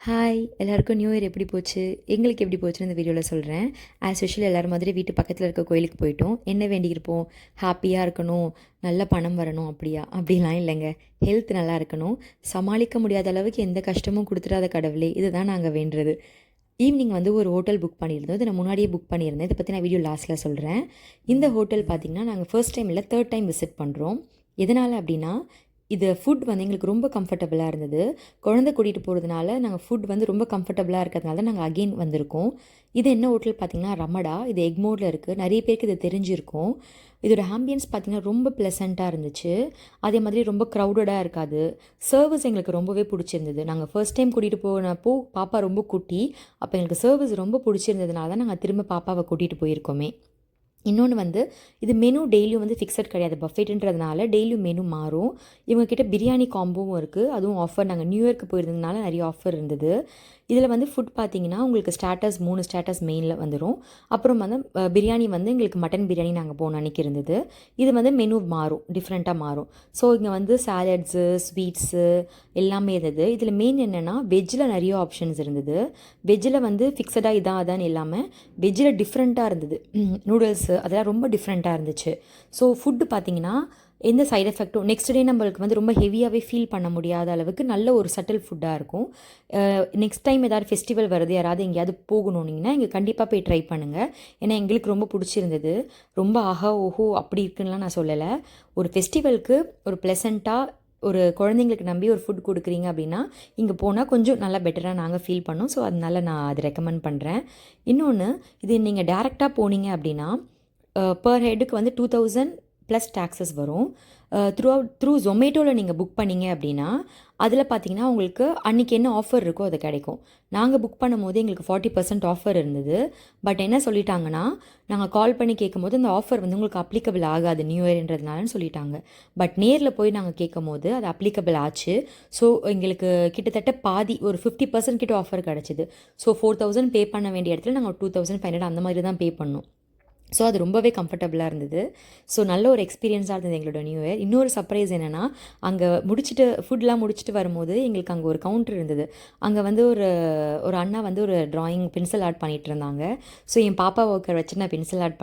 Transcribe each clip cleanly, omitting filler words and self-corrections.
Hi எல்லாருக்கும் new year எப்படி போச்சு? எங்களுக்கு எப்படி போச்சுன்னு இந்த வீடியோவில் சொல்கிறேன். ஆஸ் யூஷுவல் எல்லோரும் மாதிரி வீட்டு பக்கத்தில் இருக்க கோயிலுக்கு போயிட்டோம். என்ன வேண்டியிருப்போம்? ஹாப்பியாக இருக்கணும், நல்ல பணம் வரணும், அப்படிலாம் இல்லைங்க. ஹெல்த் நல்லா இருக்கணும், சமாளிக்க முடியாத அளவுக்கு எந்த கஷ்டமும் கொடுத்துடாத கடவுளே, இதுதான் நாங்கள் வேண்டுறது. ஈவினிங் ஒரு ஹோட்டல் புக் பண்ணியிருந்தோம். இதை நான் முன்னாடியே புக் பண்ணியிருந்தேன். இதை பற்றி நான் வீடியோ லாஸ்ட்டில் சொல்கிறேன். இந்த ஹோட்டல் பார்த்திங்கன்னா நாங்கள் ஃபர்ஸ்ட் டைம் இல்லை, தேர்ட் டைம் விசிட் பண்ணுறோம். எதனால் அப்படின்னா, இது ஃபுட் எங்களுக்கு ரொம்ப கம்ஃபர்டபுளாக இருந்தது. குழந்தை கூட்டிகிட்டு போகிறதுனால நாங்கள் ஃபுட் ரொம்ப கம்ஃபர்டபுளாக இருக்கிறதுனால தான் நாங்கள் அகெயின் வந்திருக்கோம். இது என்ன ஹோட்டல் பார்த்திங்கன்னா ரமடா. இது எக்மோரில் இருக்குது. நிறைய பேருக்கு இது தெரிஞ்சிருக்கும். இதோட ஆம்பியன்ஸ் பார்த்திங்கன்னா ரொம்ப ப்ளசண்ட்டாக இருந்துச்சு. அதே மாதிரி ரொம்ப க்ரௌடடாக இருக்காது. சர்வீஸ் எங்களுக்கு ரொம்பவே பிடிச்சிருந்தது. நாங்கள் ஃபர்ஸ்ட் டைம் கூட்டிகிட்டு போனப்போ பாப்பா ரொம்ப குட்டி. அப்போ எங்களுக்கு சர்வீஸ் ரொம்ப பிடிச்சிருந்ததுனால தான் நாங்கள் திரும்ப பாப்பாவை கூட்டிகிட்டு போயிருக்கோமே. இன்னொன்று இது மெனு டெய்லியும் ஃபிக்ஸட் கிடையாது. பஃபெட்டுன்றதுனால டெய்லியும் மெனு மாறும். இவங்கக்கிட்ட பிரியாணி காம்போவும் இருக்குது. அதுவும் ஆஃபர். நாங்கள் நியூ இயர்க்கு போயிருந்ததுனால நிறைய ஆஃபர் இருந்தது. இதில் ஃபுட் பார்த்திங்கன்னா உங்களுக்கு ஸ்டார்டர்ஸ் 3 ஸ்டார்டர்ஸ் மெயினில் வந்துடும். அப்புறம் பிரியாணி எங்களுக்கு மட்டன் பிரியாணி நாங்கள் போன அன்றைக்கி இருந்தது. இது மெனு மாறும், டிஃப்ரெண்ட்டாக மாறும். ஸோ இங்கே சாலட்ஸு, ஸ்வீட்ஸு எல்லாமே இருந்தது. இதில் மெயின் என்னென்னா வெஜ்ஜில் நிறைய ஆப்ஷன்ஸ் இருந்தது. வெஜ்ஜில் ஃபிக்ஸடாக அதான் இல்லாமல் வெஜ்ஜில் டிஃப்ரெண்ட்டாக இருந்தது. நூடுல்ஸு அதெல்லாம் ரொம்ப டிஃப்ரெண்ட்டாக இருந்துச்சு. ஸோ ஃபுட்டு பார்த்திங்கன்னா எந்த சைட் எஃபெக்ட்டும் நெக்ஸ்ட் டே நம்மளுக்கு ரொம்ப ஹெவியாகவே ஃபீல் பண்ண முடியாத அளவுக்கு நல்ல ஒரு சட்டில் ஃபுட்டாக இருக்கும். நெக்ஸ்ட் டைம் ஏதாவது ஃபெஸ்டிவல் வருது, யாராவது எங்கேயாவது போகணுன்னீங்கன்னா இங்கே கண்டிப்பாக போய் ட்ரை பண்ணுங்கள். ஏன்னா எங்களுக்கு ரொம்ப பிடிச்சிருந்தது. ரொம்ப ஆஹா ஓஹோ அப்படி இருக்குன்னுலாம் நான் சொல்லலை. ஒரு ஃபெஸ்டிவலுக்கு ஒரு ப்ளசண்ட்டாக ஒரு குழந்தைங்களுக்கு நம்பி ஒரு ஃபுட் கொடுக்குறீங்க அப்படின்னா இங்கே போனால் கொஞ்சம் நல்லா பெட்டராக நாங்கள் ஃபீல் பண்ணோம். ஸோ அதனால் நான் அதை ரெக்கமெண்ட் பண்ணுறேன். இன்னொன்று, இது நீங்கள் டேரெக்டாக போனீங்க அப்படின்னா பர் ஹெட்டுக்கு 2000 ப்ளஸ் டேக்ஸஸ் வரும். த்ரூ ஜொமேட்டோவில் நீங்கள் புக் பண்ணிங்க அப்படின்னா அதில் பார்த்தீங்கன்னா உங்களுக்கு அன்றைக்கி என்ன ஆஃபர் இருக்கோ அது கிடைக்கும். நாங்கள் புக் பண்ணும் போது எங்களுக்கு 40% ஆஃபர் இருந்தது. பட் என்ன சொல்லிட்டாங்கன்னா, நாங்கள் கால் பண்ணி கேட்கும்போது அந்த ஆஃபர் உங்களுக்கு அப்ளிகபிள் ஆகாது நியூ இயர்ன்றதுனாலன்னு சொல்லிட்டாங்க. பட் நேரில் போய் நாங்கள் கேட்கும் போது அது அப்ளிகபிள் ஆச்சு. ஸோ எங்களுக்கு கிட்டத்தட்ட பாதி ஒரு 50% கிட்ட ஆஃபர் கிடச்சிது. ஸோ 4000 பே பண்ண வேண்டிய இடத்துல நாங்கள் 2500 அந்த மாதிரி தான் பே பண்ணோம். ஸோ அது ரொம்பவே கம்ஃபர்டபுளாக இருந்தது. ஸோ நல்ல ஒரு எக்ஸ்பீரியன்ஸாக இருந்தது எங்களோட நியூ இயர். இன்னொரு சர்ப்ரைஸ் என்னென்னா, அங்கே ஃபுட்லாம் முடிச்சுட்டு வரும்போது எங்களுக்கு அங்கே ஒரு கவுண்டர் இருந்தது. அங்கே ஒரு அண்ணா ஒரு ட்ராயிங் பென்சில் ஆர்ட் பண்ணிகிட்டு இருந்தாங்க. ஸோ என் பாப்பாவை உட்கார வச்சு நான் பென்சில் ஆர்ட்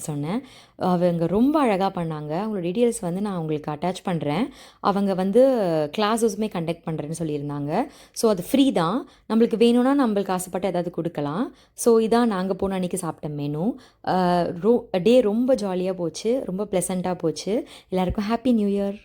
சொன்னேன். அவங்க ரொம்ப அழகாக பண்ணாங்க. அவங்களோட டீட்டெயில்ஸ் நான் உங்களுக்கு அட்டாச் பண்ணுறேன். அவங்க கிளாஸஸுமே கண்டக்ட் பண்ணுறேன்னு சொல்லியிருந்தாங்க. ஸோ அது ஃப்ரீ தான். நம்மளுக்கு வேணும்னா நம்மளுக்கு ஆசைப்பட்டு ஏதாவது கொடுக்கலாம். ஸோ இதான் நாங்கள் போன அன்றைக்கி சாப்பிட்ட மெனு. டே ரொம்ப ஜாலியாக போச்சு, ரொம்ப ப்ளசண்ட்டாக போச்சு. எல்லாருக்கும் ஹாப்பி நியூ இயர்.